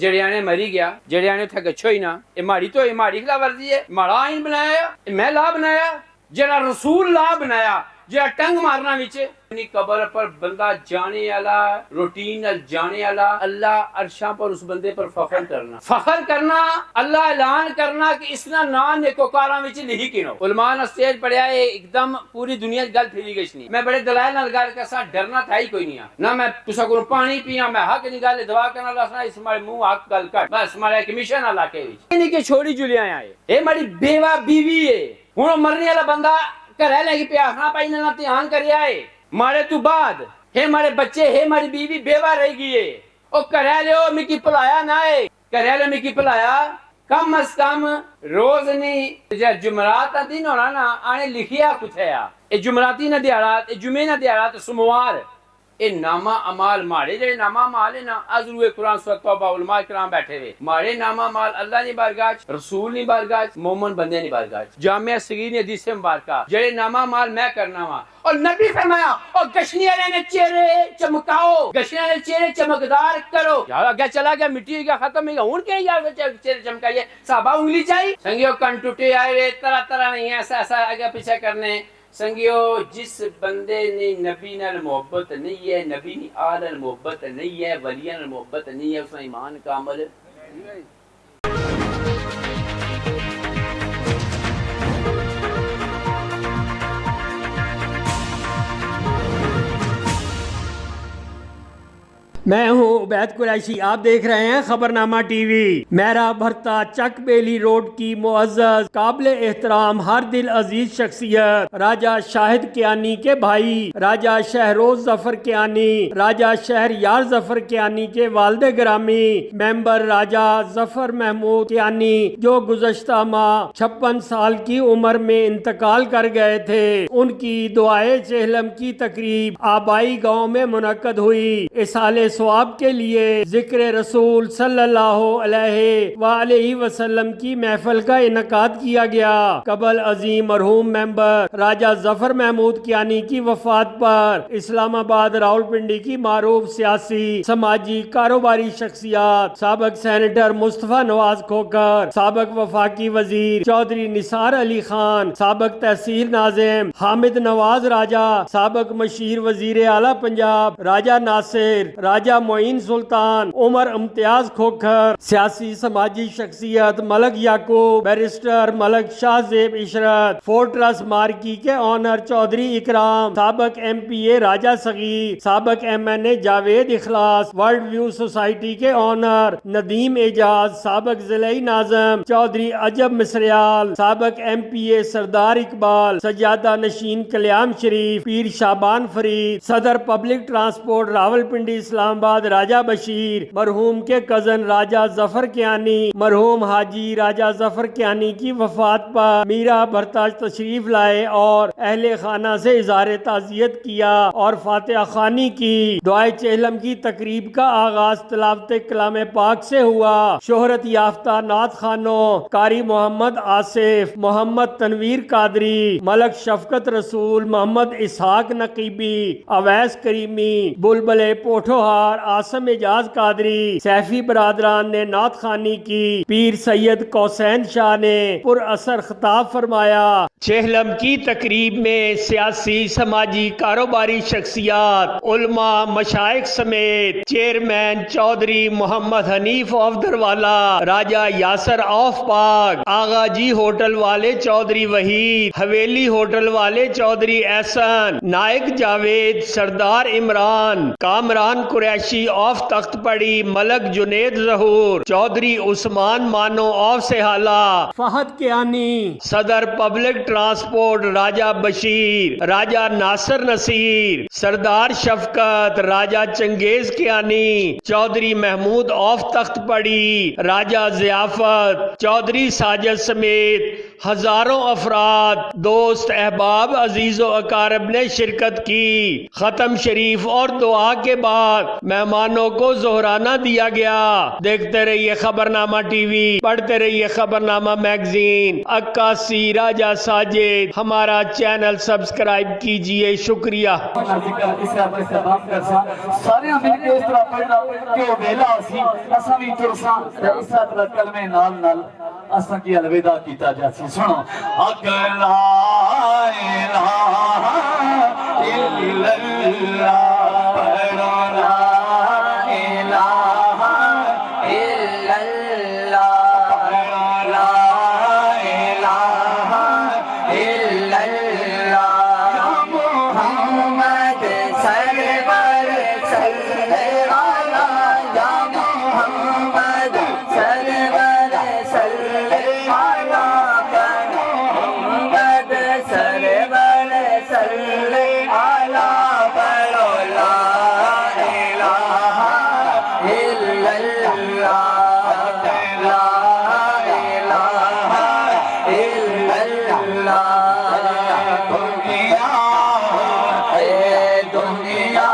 جڑیانے مری گیا، جڑیانے تھا گچھو ہی نہ، یہ ماڑی تو یہ ماڑی خلاف ورزی ہے، ماڑا آئین بنایا، میں لا بنایا، جڑا رسول لا بنایا، جڑا ٹنگ مارنا وچ اپنی قبر پر بندہ جانے والا، روٹین جانے والا، اللہ عرشاں پر اس بندے پر فخر کرنا، اللہ اعلان کرنا کہ اس نے نام نیکوکاراں وچ لکھی کینو۔ علماء نے سٹیج پڑھیا ہے، ایک دم پوری دنیا گل پھیری گئی نہیں، میں بڑے دلائل نال گل کرسا، ڈرنا تھا ہی کوئی نہیں، نہ میں تسا کو پانی پیاں، میں حق نہیں گل دعا کرنا لسنا، اس مارے منہ حق گل کر، بس مارے کمیشن علاقے وچ نہیں کہ چھوڑی جلیاں آئے، اے ماری بیوہ بیوی ہے، ہن مرنے والا بندہ گھر لے کے پیاسنا پائی نہ دھیان کریا ہے، مارے تو بعد ہے مارے بچے ہے ماری بیوی بیوہ رہ گئی ہے، او کرے لے او مکی پلایا نہ ہے، کرے لے مکی پلایا کم از کم روز نہیں جمعرات کا دن ہونا نا آنے لکھیا کچھ ہے اے جمعراتی نہ دیارات، اے جمعے نہ دیارات سموار، اے نامہ عمال مارے جڑے نامہ عمال ہے نا، حضور قرآن سورۃ توبہ علماء کرام بیٹھے ہوئے، مارے نامہ عمال اللہ نہیں بارگاہ، رسول نہیں بارگاہ، مومن بندے نہیں بارگاہ، جامعہ صغیر نے حدیث مبارکہ جڑے نامہ عمال میں کرنا وا، اور نبی فرمایا اور گشنی والے نے چہرے چمکاؤ، گشنی والے چہرے چمکدار کرو، یار آگے چلا گیا مٹی ہو گیا ختم ہو گیا، ہوں کہ یار چہرے چمکائیے، صحابہ انگلی چاہیے، سنگیو کن ٹوٹے آئے ہوئے طرح طرح نہیں ہے، ایسا ایسا آگے پیچھے کرنے، سنگیو جس بندے نے نبی نال محبت نہیں ہے، نبی نی آل نال محبت نہیں ہے، ولیاں نال محبت نہیں ہے، اس کا ایمان کامل ہے۔ میں ہوں عبید قریشی، آپ دیکھ رہے ہیں خبرنامہ ٹی وی۔ میرا بھرتا چک بیلی روڈ کی معزز قابل احترام ہر دل عزیز شخصیت راجہ شاہد کیانی کے بھائی راجہ شہروز ظفر کیانی، راجہ شہر یار ظفر کیانی کے والد گرامی ممبر راجہ ظفر محمود کیانی جو گزشتہ ماہ 56 سال کی عمر میں انتقال کر گئے تھے، ان کی دعائے چہلم کی تقریب آبائی گاؤں میں منعقد ہوئی۔ اصالِ ثواب کے لیے ذکر رسول صلی اللہ علیہ وآلہ وسلم کی محفل کا انعقاد کیا گیا۔ قبل عظیم مرحوم ممبر راجہ ظفر محمود کیانی کی وفات پر اسلام آباد راولپنڈی کی معروف سیاسی سماجی کاروباری شخصیات سابق سینیٹر مصطفیٰ نواز کھوکھر، سابق وفاقی وزیر چودھری نثار علی خان، سابق تحصیل ناظم حامد نواز راجہ، سابق مشیر وزیر اعلیٰ پنجاب راجہ ناصر، راجہ معین سلطان، عمر امتیاز کھوکھر، سیاسی سماجی شخصیت ملک یعقوب، بیرسٹر ملک شاہ زیب عشرت، فورٹرس مارکی کے آنر چودھری اکرام، سابق ایم پی اے راجہ صغیر، سابق ایم این اے جاوید اخلاص، ورلڈ ویو سوسائٹی کے آنر ندیم اعجاز، سابق ضلعی ناظم چودھری عجب مصریال، سابق ایم پی اے سردار اقبال، سجادہ نشین کلیام شریف، پیر شعبان فرید، صدر پبلک ٹرانسپورٹ راولپنڈی اسلام آباد راجہ بشیر، مرحوم کے کزن راجہ ظفر کیانی، مرحوم حاجی راجہ ظفر کیانی کی وفات پر میرا بھرتا تشریف لائے اور اہل خانہ سے اظہار تعزیت کیا اور فاتحہ خوانی کی۔ دعائے چہلم کی تقریب کا آغاز تلاوت کلام پاک سے ہوا۔ شہرت یافتہ نعت خوانوں قاری محمد آصف، محمد تنویر قادری، ملک شفقت رسول، محمد اسحاق نقیبی، اویس کریمی، بلبل پوٹھوہار، آسم اعجاز قادری، سیفی برادران نے نعت خوانی کی۔ پیر سید قوسین شاہ نے پر اثر خطاب فرمایا۔ چہلم کی تقریب میں سیاسی سماجی کاروباری شخصیات، علماء، مشائخ سمیت chairman Chaudhry Muhammad Hanif of Darwala, Raja Yasir of Pak, Agha G hotel والے چودھری وحید، حویلی ہوٹل والے چودھری احسن، نائک جاوید، سردار عمران، کامران قریشی آف تخت پڑی، ملک جنید ظہور، چودھری عثمان مانو آف سہالہ، فہد کیانی، صدر پبلک ٹرانسپورٹ راجہ بشیر، راجہ ناصر نصیر، سردار شفقت، راجہ چنگیز کیانی، چودھری محمود آف تخت پڑی، راجہ ضیافت، چودھری ساجد سمیت ہزاروں افراد دوست احباب عزیز و اقارب نے شرکت کی۔ ختم شریف اور دعا کے بعد مہمانوں کو ظہرانہ دیا گیا۔ دیکھتے رہیے خبرنامہ ٹی وی، پڑھتے رہیے خبرنامہ میگزین۔ عکاسی راجہ ساجد، ہمارا چینل سبسکرائب کیجئے، شکریہ۔ سارے مل کے اس طرح پڑھنا کہ وہ ویلا سی اساں بھی ترساں اس طرح کلمے نال نال اساں کی الوداع کیتا جاسی۔ سنو اگر لا الہ الا اللہ پڑھو لا الہ الا اللہ پڑھو لا الہ الا اللہ یا محمد سرور صلی علی یا محمد سرور صلی علی محمد سرور صلی علی پڑھو لا الہ الا اللہ لا الہ الا اللہ دنیا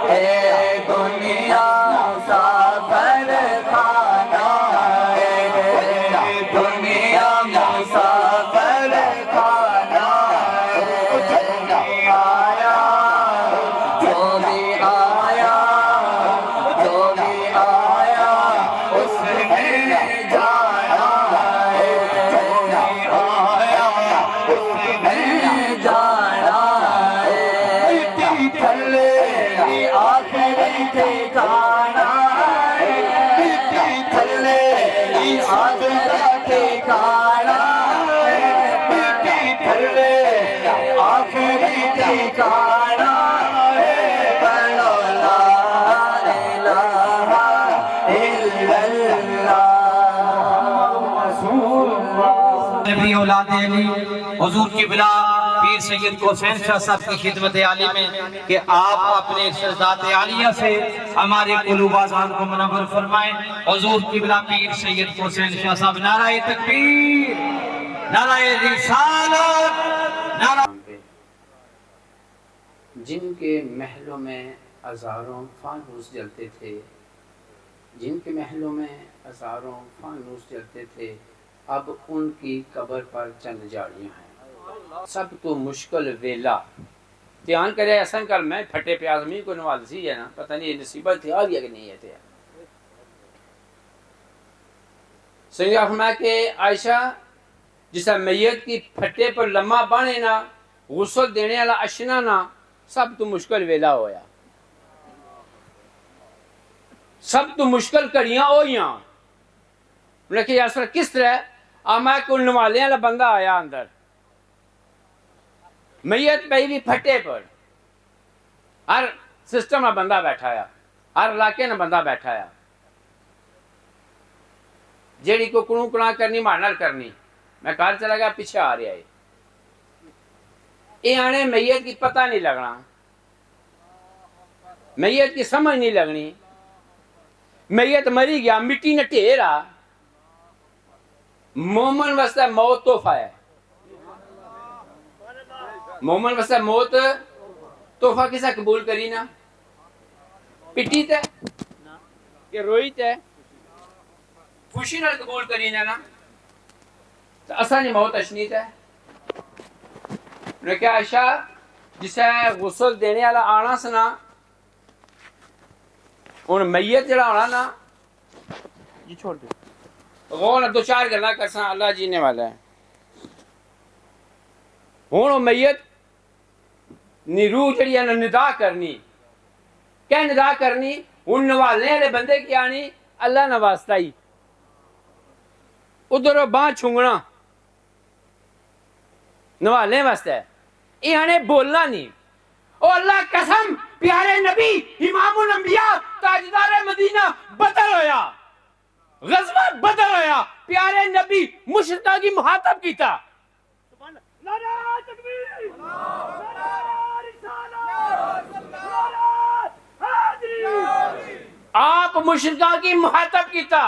اے دنیا مسافر خانہ اے دنیا مسافر خانہ آیا جو بھی آیا جو بھی آیا اس نے جانا آیا اس نے جانا تھلے آخری ٹھکانا تھلے آخری ٹھکانا تھلے آخری ٹھکانا پڑھو لا الہ الا اللہ رسول اللہ۔ نبی اولاد علی حضور کی بلا پیر سید حسین شاہ صاحب کی خدمت عالی میں کہ آپ اپنے ذات عالیہ سے ہمارے قلوب آذان کو منور فرمائیں۔ حضور کی بلا پیر سید حسین شاہ صاحب، نعرہ تکبیر، نعرہ رسالت، نعرہ جن کے محلوں میں ہزاروں فانوس جلتے تھے، جن کے محلوں میں ہزاروں فانوس جلتے تھے، اب ان کی قبر پر چند جاڑیاں ہیں۔ سب تو مشکل ویلا دھیان کرے ایسا کر میں پھٹے پہ آدمی کو نوازی ہے نا، پتہ نہیں یہ نصیبت تھی آ گیا کہ نہیں ہے تھے۔ سنگا فرمایا کہ عائشہ جسا میت کی پھٹے پر لمحہ بانے نا، غسل دینے والا اشنا نا، سب تو مشکل ویلا ہویا، سب تو مشکل کڑیاں ہویاں۔ لیکن یاسر کس طرح آما کو نوالے والا بندہ آیا اندر، میت پہ بھی پھٹے پر، ہر سسٹم میں بندہ بیٹھا ہے، ہر علاقے میں بندہ بیٹھا ہے، جیڑی کو کنوں کنا کرنی مارنل کرنی، میں کار چلا گیا پیچھے آ رہا ہے، یہ آنے میت کی پتہ نہیں لگنا، میت کی سمجھ نہیں لگنی، میت مری گیا مٹی نہ ٹھیرا۔ مومن واسطے موت تحفہ ہے، مومن واسطے موت تحفہ کسا قبول کری نا، پٹی تے کہ روئی تے خوشی نال قبول کری نا، تو اسا نہیں موت اشنی تے۔ نے کہا عائشہ جسے غسل دینے والا آنا سنا، ان میت جڑا ہونا نا، یہ چھوڑ دے غور دو چار گلا کرساں اللہ جینے والا ہے۔ ہوں میت نی روح جڑی ہے نا ندا کرنی، کیا ندا کرنی؟ ہوں نوالنے والے بندے کی آنی اللہ نواستا ہی، ادھر باں چھنگنا نوالنے واسطے، یہ آنے بولنا نہیں۔ او اللہ قسم پیارے نبی امام الانبیاء تاجدار مدینہ بدر ہویا، غزوہ بدر ہویا، پیارے نبی مشرکاں کی مخاطب کیتا۔ نعرہ تکبیر، نعرہ رسالت، نعرہ حیدری۔ آپ مشرکاں کی مخاطب کیتا،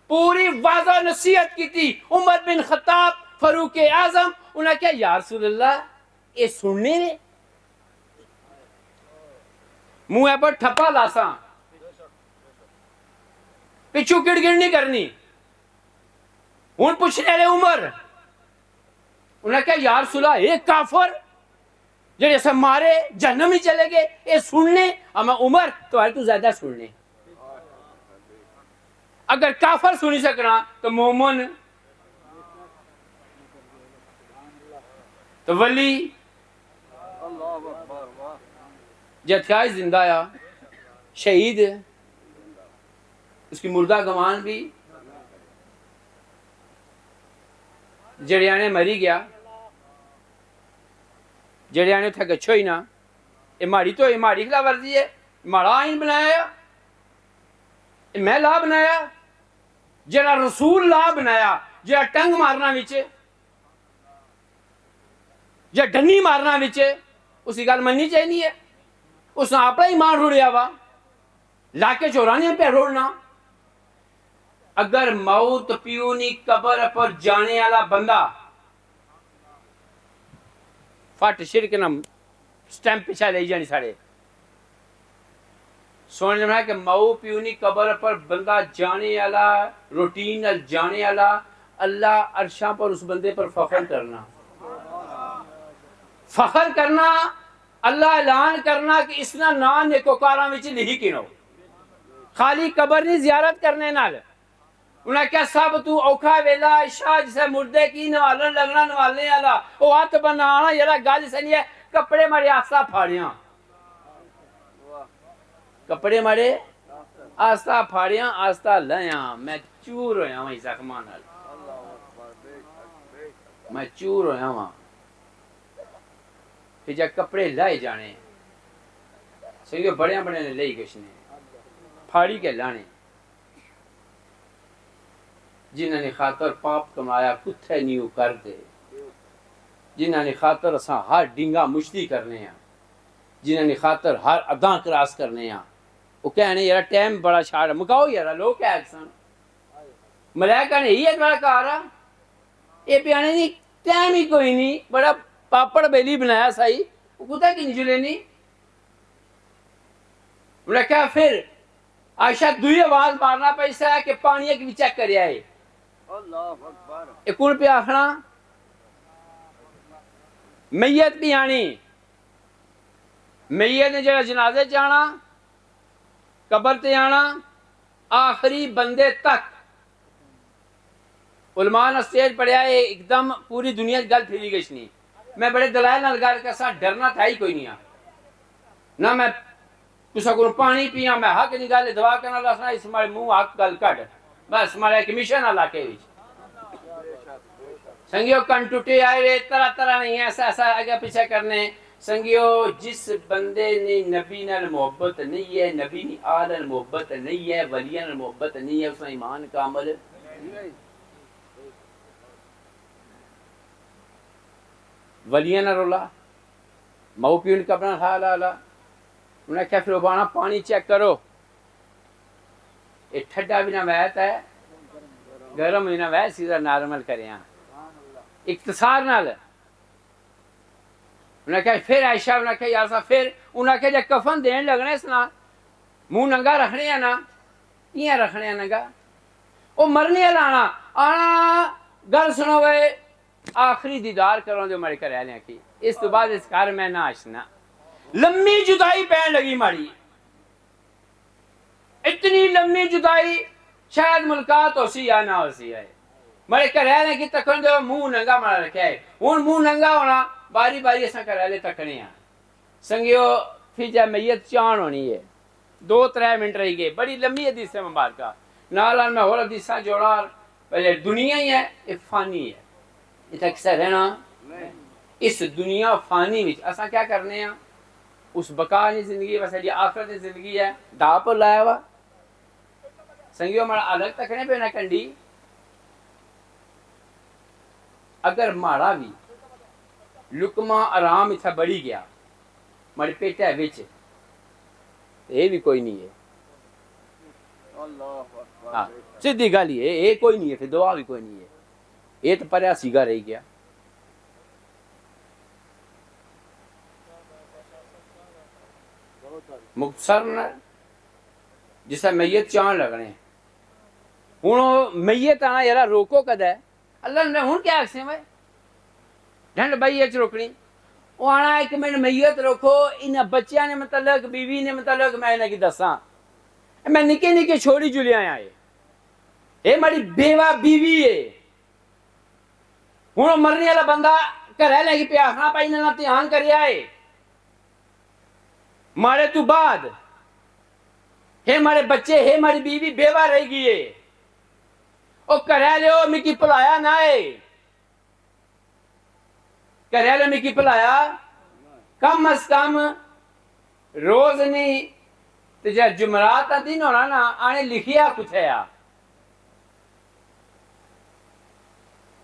پوری واضح نصیحت کی تھی. عمر بن خطاب فاروق اعظم انہوں نے کہا یا رسول اللہ یہ سننے نے منہ پر ٹھپا لاساں پچھو کڑ گڑ نہیں کرنی. ہوں پوچھنے والے عمر انہوں نے کہا یا رسول اللہ ایک کافر جڑے سے مارے جہنم ہی چلے گئے یہ سننے. اما عمر تو زیادہ سننے. اگر کافر سنی سکنا تو مومن تو ولی جتھائی زندہ یا شہید اس کی مردہ گمان بھی جڑیانے مری گیا جڑیانے تھا گچھو ہی نا ماری تو ماری خلا ورزی ہے. مارا آئین بنایا میں لا بنایا جڑا رسول لا بنایا جڑا ٹنگ مارنا وچے جڑا ڈنی مارنا وچے اسی گل مننی چاہیے ہے. اس نے اپنا ایمان روڑیا وا لا کے چورانے پہ روڑنا. اگر موت پیونی قبر پر جانے والا بندہ فٹ شرک نہ سٹیمپ پیچھا لے جانی ساڑے سونے لگا کہ مو پیونی قبر پر بندہ جانے والا روٹین جانے والا اللہ عرشاں پر اس بندے پر فخر کرنا اللہ اعلان کرنا کہ اس نے نا نیکوکاراں وچ نہیں کنو خالی قبر نہیں زیارت کرنے نال. انہاں کیا سب تو اوکھا ویلا عشاء جسے مردے کی نوالن لگنا نوالنے والا او ہاتھ بنانا یرا گل سنی ہے کپڑے مارے آسا پھاڑیاں کپڑے مارے آستا پھاڑیاں آستا لیاں میں چور ہویا ہوں زخماں نال میں چور ہویا ہوں. پھر جب کپڑے لائے جانے سنگے بڑے بڑے نے لئی گشنے پھاڑی کے لانے جنہاں نے خاطر پاپ کمایا کتھے نیو کر دے جنہاں نے خاطر اساں ہر ڈنگا مشتی کرنے ہیں جنہاں نے خاطر ہر اداں کراس کرنے ہیں وہ کہنے یارا ٹائم بڑا چھاڑا مکاؤ یارا لوگ کیا اکسان ملائکہ نے ہی بڑا کہا یہ پیانے نہیں ٹائم ہی کوئی نہیں بڑا پاپڑ بیلی بنایا سائی وہ کتا کی نہیں جلے نہیں. انہوں نے کہا پھر عائشہ دوئی آواز مارنا پیسا ہے کہ پانی ایک بھی چیک کریا ہے ایک کون پہ آخنا میت بھی آنی میت نے جگہ جنازے جانا قبر تے آنا آخری بندے تک. علماء نے سٹیج پڑھیا ہے ایک دم پوری دنیا گل پھیری گئی نہیں. میں بڑے دلائل نال گل کیسا ڈرنا تھا ہی کوئی نہیں نہ میں کسا کو پانی پیا میں حق نہیں گل دعا کرنا لسنا اس مارے منہ حق گل کٹ بس مارے کمیشن علاقے وچ سنگیو کن ٹوٹے آئے وے طرح طرح نہیں ایسا ایسا آگے پیچھے کرنے. سنگیو جس بندے نے نبی نال محبت نہیں ہے نبی نی آل نال محبت نہیں ہے ولیاں نال محبت نہیں ہے اس نے ایمان کامل ولیاں نہ رولا مو پیون کا اپنا حال آلا. انہوں نے کہا پھر ابانا پانی چیک کرو یہ ٹھڈا بھی نہ ویت ہے گرم بھی نہ ویت سیدھا نارمل کرے ہیں اختصار نال. انہوں نے کہا پھر عائشہ انہوں نے کہا یاسا پھر انہوں نے کہا جب کفن دین لگنے اس نا منہ ننگا رکھنے ہیں نا یہ رکھنے ہیں ننگا وہ مرنے لانا آنا گل سنو گئے آخری دیدار کروں جو ہمارے کریالیں کی اس تو بعد اس کار میں نہ آشنا لمبی جدائی پہن لگی ماری اتنی لمبی جدائی شاید ملکات ہو سی یا نہ ہو سی ہے ہمارے کریالیں کی تکن جو منہ ننگا مارا رکھا ہے ان منہ ننگا ہونا باری باری ایسا کریالے تکنے ہیں. سنگیو پھر جب میت چان ہونی ہے 2-3 منٹ رہی گئے بڑی لمبی حدیث ہے مبارکہ نالان میں اور حدیثاں جوڑا پہلے دنیا ہی ہے یہ فانی ہے اتنا کسا رہنا اس دنیا فانی وچ اساں کیا کرنے ہیں اس بقا نہیں زندگی بس یہ آخرت کی زندگی ہے دا پر لایا ہوا سنگیو ہمارا الگ تکنے پہ نہ کنڈی اگر مارا بھی لکما آرام اتھا بڑی گیا مارے پیٹا ہے وچ یہ بھی کوئی نہیں ہے ہاں سیدھی گل ہی ہے، یہ کوئی نہیں ہے، پھر دعا بھی کوئی نہیں ہے، یہ تو پریا سیگا رہ گیا. مختصر جسے میت چان لگنے ہوں میت آنا یار روکو کد ہے اللہ نے ہوں کیا آخسے میں ڈھنڈ بئی اچ روکنی وہ آنا ایک منٹ میت روکو ان بچیاں نے متعلق بیوی نے متعلق میں انہیں کی دساں میں نکے نکے چھوڑی جلیا آیا ہے یہ ماری بیوہ بیوی ہے ہوں مرنے والا بندہ گھر لے کے پیاکھنا پائی نہ دھیان کریا ہے مارے تو بعد ہے مارے بچے ہے ماری بیوی بیوہ رہ گئی ہے او کرے لے او مکی پلایا نہ ہے کرے لے مکی پلایا کم از کم روز نہیں تجھے جمعرات دن ہونا نا آنے لکھیا کچھ ہے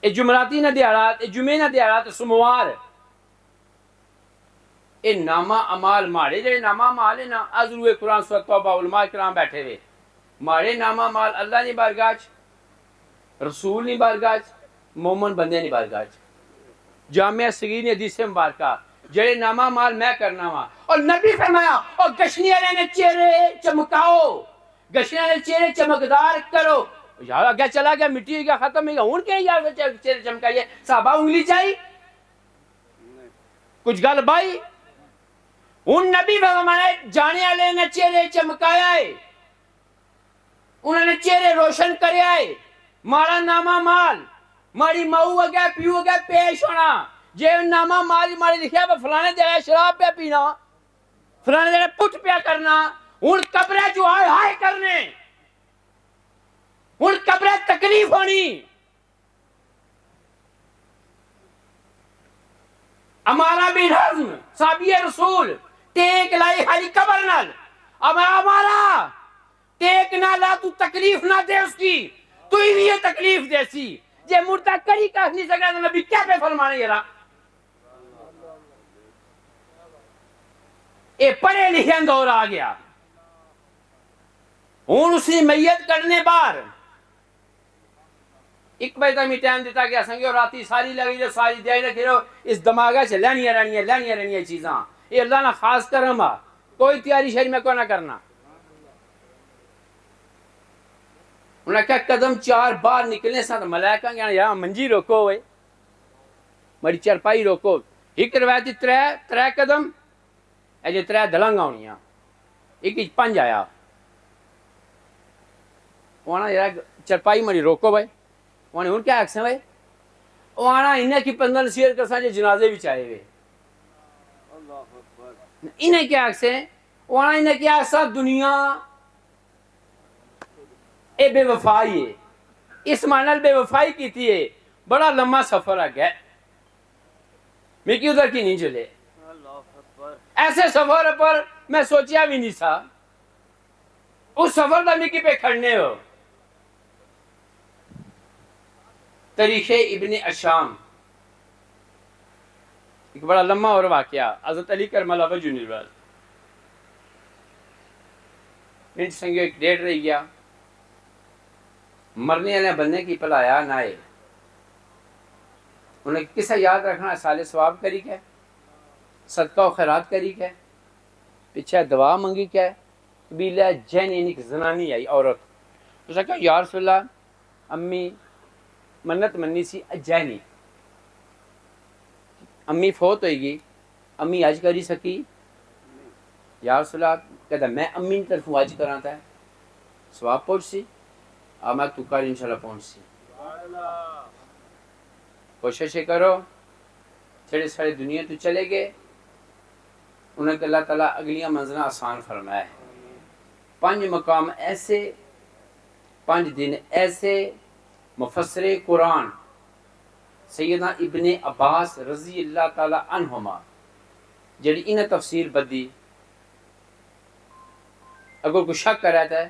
اے جمعراتی نہ دیارات اے جمعے نہ دیارات سموار اے نامہ عمال مارے جڑے نامہ عمال ہے نا ازروے قرآن سورۃ توبہ علماء کرام بیٹھے ہوئے مارے نامہ عمال اللہ نہیں بارگاہ رسول نہیں بارگاہ مومن بندے نہیں بارگاہ جامعہ صغیر نے حدیث مبارکہ جڑے نامہ مال میں کرنا ہوا اور نبی فرمایا اور گشنی والے نے چہرے چمکاؤ گشنی والے چہرے چمکدار کرو یار آگے چلا گیا مٹی ہو گیا ختم ہو گیا ہوں کہیں یار چہرے چمکائیے صحابہ انگلی چاہیے کچھ گل بائی ہوں نبی فرمایا جانے والے نے چہرے چمکایا ہے انہوں نے چہرے روشن کریا ہے مارا نامہ مال ماری ماؤ اگے پیو اگے پیش ہونا جے نامہ مال ماری لکھیا پہ فلانے دے شراب پہ پینا فلانے دے پٹ پہ کرنا ہوں قبرے جو ہائے ہائے کرنے ہوں قبرے تکلیف ہونی ہمارا بھی رزم صحابی رسول ٹیک لائی خالی قبر نال اب ہمارا ٹیک نہ لا تو تکلیف نہ دے اس کی تو ہی بھی یہ تکلیف دے سی جے مردہ کری کہہ نہیں سکا تو نبی کیا پہ فرمانے یہ رہا اے پڑھے لکھے دور آ گیا ہوں اسی میت کرنے بار ایک بجے تک میں ٹائم دیتا کہ اسنگے اور راتی ساری لگی جو ساری دیائی رکھے رہو اس دماغہ سے لینیاں چیزاں یہ اللہ نے خاص کرم آ کوئی تیاری شہر میں کو نہ کرنا انہوں نے کہا قدم 4 بار نکلنے ساتھ ملائکہ کہنا یہاں منجی روکو ہوئے مری چرپائی روکو ایک روایتی 3 قدم ایجے 3 دلنگا ہونیاں ایک 5 آیا وہاں یار چرپائی مری روکو بھائی وہاں ان کیا ایکسن بھائی وہاں انہیں کی 15 نصیحت کرساں جو جنازے بھی چاہے ہوئے انہیں کیا ایکسن وہاں انہیں کیا ایسا دنیا اے بے وفائی ہے اس معنی بے وفائی کی تھی ہے بڑا لمحہ سفر آ گیا میں کی ادھر کی نہیں چلے ایسے سفر پر میں سوچیا بھی نہیں تھا اس سفر دا مکی پہ کھڑنے ہو تاریخ ابن اشام ایک بڑا لمحہ اور واقعہ حضرت علی کرم اللہ وجہ نروال انٹ سنگیو ایک ڈیٹ رہ گیا مرنے والے بندے کی پلایا نہ ہے انہیں کسا یاد رکھنا سال ثواب کری کیا صدقہ و خیرات کری کیا پیچھے دعا منگی کیا قبیلہ جین یعنی کہ زنانی آئی عورت اس نے کہا یا رسول اللہ امی منت منی سی جینی امی فوت ہوئے گی امی آج کری سکی یا رسول اللہ کہتا میں امی طرف آج کراتا ہے ثواب پہنچ سی اب میں تو کر انشاءاللہ پہنچ سی کوششیں کرو چھڑے سارے دنیا تو چلے گئے انہیں کہ اللہ تعالیٰ اگلیاں منزلیں آسان فرمایا ہے 5 مقام ایسے 5 دن ایسے مفسر قرآن سیدنا ابن عباس رضی اللہ تعالیٰ عنہما جڑی انہیں تفسیر بدی اگر کوئی شک کر رہتا ہے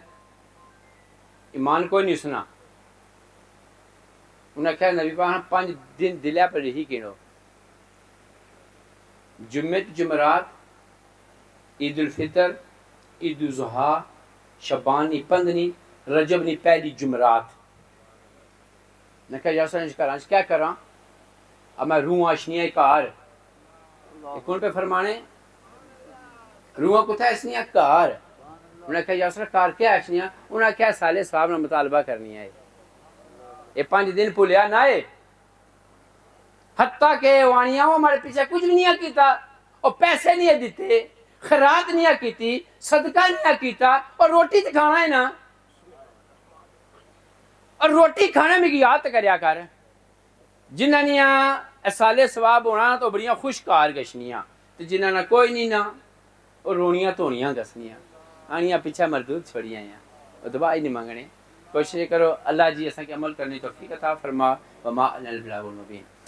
ایمان کوئی نہیں سنا انہیں کہا نبی پاک 5 دن دلیا پر رہی کینو جمعت جمعرات عید الفطر عید الاضحیٰ شبانی پندنی رجب نہیں پہلی جمعرات میں کہا یا سنج کراں کیا کراں اب میں روح اشنیاں کار کون پہ فرمانے روح کو تھا اسنیاں کار انہوں نے کہا یا سر کار کیا اشنیاں انہوں نے کہا سالے صاحب نے مطالبہ کرنی ہے یہ 5 دن پولیا نہ ہے حتیٰ کہ وانیاں ہمارے پیچھے کچھ بھی نہیں کیتا اور پیسے نہیں دیتے خیرات نہیں کیتی صدقہ نہیں کیتا اور روٹی تو کھانا ہے نا اور روٹی کھانے میں یاد کریا کر جنہاں نے سالے ثواب ہونا تو بڑیاں خوشکار گشنیاں تو جنہاں نے کوئی نہیں نا اور رونیاں تونیاں گسنیاں آنیاں پیچھے مردود چھوڑیاں ہیں اور دعا ہی نہیں مانگنے کوشش کرو اللہ جی ایسا کہ عمل کرنی توفیق عطا فرما وما علی البلاغ المبین